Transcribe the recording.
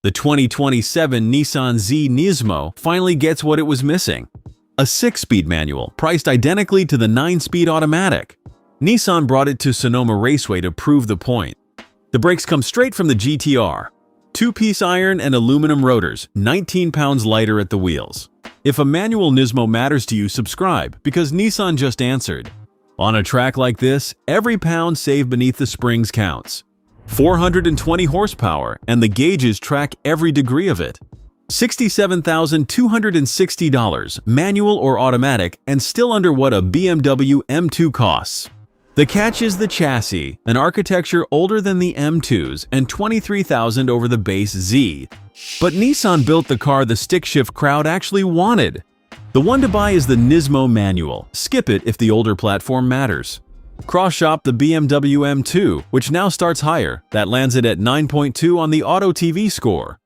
The 2027 Nissan Z NISMO finally gets what it was missing: a 6-speed manual priced identically to the 9-speed automatic. Nissan brought it to Sonoma Raceway to prove the point. The brakes come straight from the GT-R. 2-piece iron and aluminum rotors, 19 pounds lighter at the wheels. If a manual Nismo matters to you, subscribe, because Nissan just answered. On a track like this, every pound saved beneath the springs counts. 420 horsepower, and the gauges track every degree of it. $67,260, manual or automatic, and still under what a BMW M2 costs. The catch is the chassis, an architecture older than the M2's and $23,000 over the base Z. But Nissan built the car the stick-shift crowd actually wanted. The one to buy is the Nismo manual. Skip it if the older platform matters. Cross-shop the BMW M2, which now starts higher. That lands it at 9.2 on the Auto TV score.